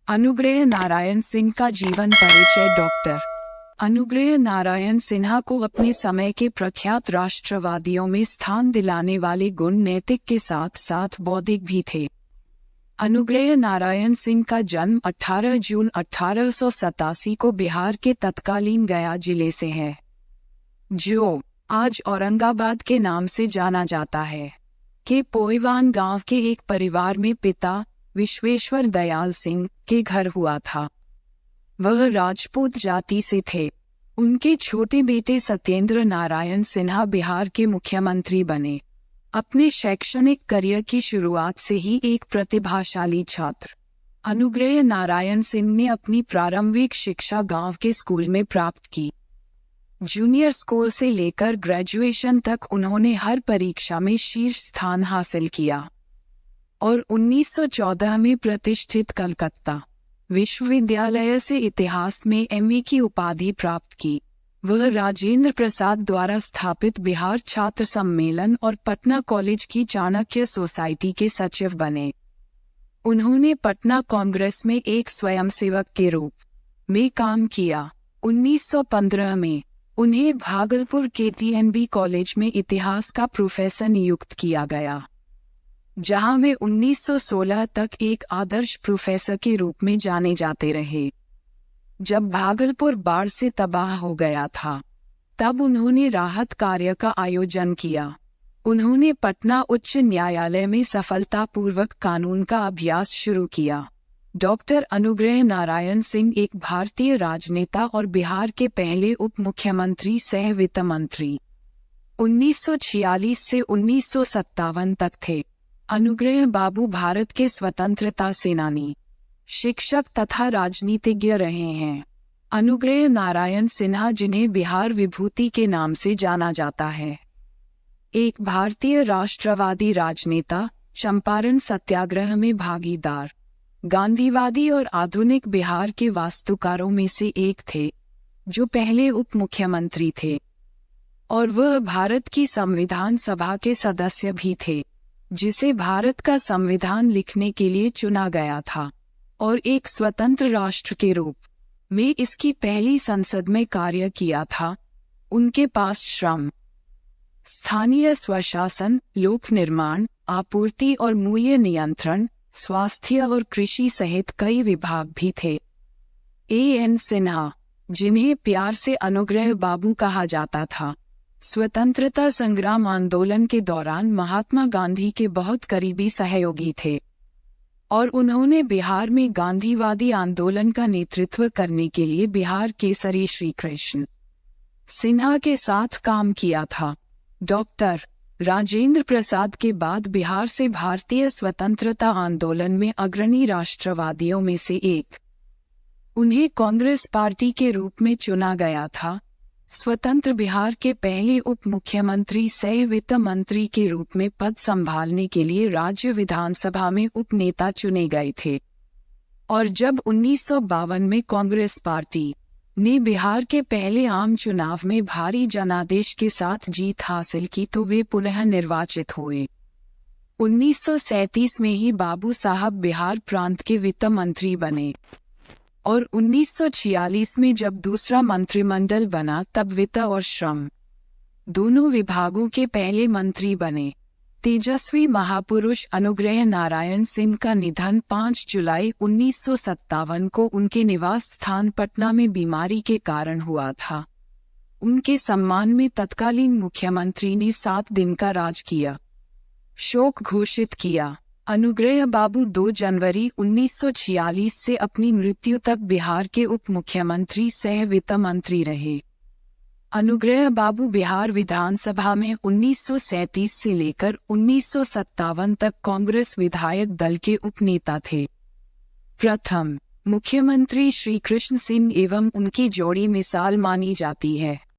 अनुग्रह नारायण सिंह का जीवन परिचय। डॉक्टर अनुग्रह नारायण सिन्हा को अपने समय के प्रख्यात राष्ट्रवादियों में स्थान दिलाने वाले गुण नैतिक के साथ साथ बौद्धिक भी थे। अनुग्रह नारायण सिंह का जन्म 18 जून 1887 को बिहार के तत्कालीन गया जिले से है, जो आज औरंगाबाद के नाम से जाना जाता है, के पोईवान गांव के एक परिवार में पिता विश्वेश्वर दयाल सिंह के घर हुआ था। वह राजपूत जाति से थे। उनके छोटे बेटे सत्येंद्र नारायण सिन्हा बिहार के मुख्यमंत्री बने। अपने शैक्षणिक करियर की शुरुआत से ही एक प्रतिभाशाली छात्र, अनुग्रह नारायण सिंह ने अपनी प्रारंभिक शिक्षा गांव के स्कूल में प्राप्त की। जूनियर स्कूल से लेकर ग्रेजुएशन तक उन्होंने हर परीक्षा में शीर्ष स्थान हासिल किया और 1914 में प्रतिष्ठित कलकत्ता विश्वविद्यालय से इतिहास में एमए की उपाधि प्राप्त की। वह राजेंद्र प्रसाद द्वारा स्थापित बिहार छात्र सम्मेलन और पटना कॉलेज की चाणक्य सोसाइटी के सचिव बने। उन्होंने पटना कांग्रेस में एक स्वयंसेवक के रूप में काम किया। 1915 में उन्हें भागलपुर के TNB कॉलेज में इतिहास का प्रोफेसर नियुक्त किया गया, जहां वे 1916 तक एक आदर्श प्रोफेसर के रूप में जाने जाते रहे। जब भागलपुर बाढ़ से तबाह हो गया था, तब उन्होंने राहत कार्य का आयोजन किया। उन्होंने पटना उच्च न्यायालय में सफलतापूर्वक कानून का अभ्यास शुरू किया। डॉक्टर अनुग्रह नारायण सिंह एक भारतीय राजनेता और बिहार के पहले उप मुख्यमंत्री सह वित्त मंत्री 1946 से 1957 तक थे। अनुग्रह बाबू भारत के स्वतंत्रता सेनानी, शिक्षक तथा राजनीतिज्ञ रहे हैं। अनुग्रह नारायण सिन्हा, जिन्हें बिहार विभूति के नाम से जाना जाता है, एक भारतीय राष्ट्रवादी राजनेता, चंपारण सत्याग्रह में भागीदार, गांधीवादी और आधुनिक बिहार के वास्तुकारों में से एक थे, जो पहले उप मुख्यमंत्री थे, और वह भारत की संविधान सभा के सदस्य भी थे, जिसे भारत का संविधान लिखने के लिए चुना गया था, और एक स्वतंत्र राष्ट्र के रूप में इसकी पहली संसद में कार्य किया था। उनके पास श्रम, स्थानीय स्वशासन, लोक निर्माण, आपूर्ति और मूल्य नियंत्रण, स्वास्थ्य और कृषि सहित कई विभाग भी थे। A.N. सिन्हा, जिन्हें प्यार से अनुग्रह बाबू कहा जाता था, स्वतंत्रता संग्राम आंदोलन के दौरान महात्मा गांधी के बहुत करीबी सहयोगी थे और उन्होंने बिहार में गांधीवादी आंदोलन का नेतृत्व करने के लिए बिहार केसरी श्री कृष्ण सिन्हा के साथ काम किया था। डॉक्टर राजेंद्र प्रसाद के बाद बिहार से भारतीय स्वतंत्रता आंदोलन में अग्रणी राष्ट्रवादियों में से एक, उन्हें कांग्रेस पार्टी के रूप में चुना गया था। स्वतंत्र बिहार के पहले उप मुख्यमंत्री सह वित्त मंत्री के रूप में पद संभालने के लिए राज्य विधानसभा में उपनेता चुने गए थे, और जब 1952 में कांग्रेस पार्टी ने बिहार के पहले आम चुनाव में भारी जनादेश के साथ जीत हासिल की तो वे पुनः निर्वाचित हुए। 1937 में ही बाबू साहब बिहार प्रांत के वित्त मंत्री बने और 1946 में जब दूसरा मंत्रिमंडल बना तब वित्त और श्रम दोनों विभागों के पहले मंत्री बने। तेजस्वी महापुरुष अनुग्रह नारायण सिंह का निधन 5 जुलाई 1957 को उनके निवास स्थान पटना में बीमारी के कारण हुआ था। उनके सम्मान में तत्कालीन मुख्यमंत्री ने 7 दिन का राजकीय शोक घोषित किया। अनुग्रह बाबू 2 जनवरी 1946 से अपनी मृत्यु तक बिहार के उप मुख्यमंत्री सह वित्त मंत्री रहे। अनुग्रह बाबू बिहार विधानसभा में 1937 से लेकर 1957 तक कांग्रेस विधायक दल के उपनेता थे। प्रथम मुख्यमंत्री श्री कृष्ण सिंह एवं उनकी जोड़ी मिसाल मानी जाती है।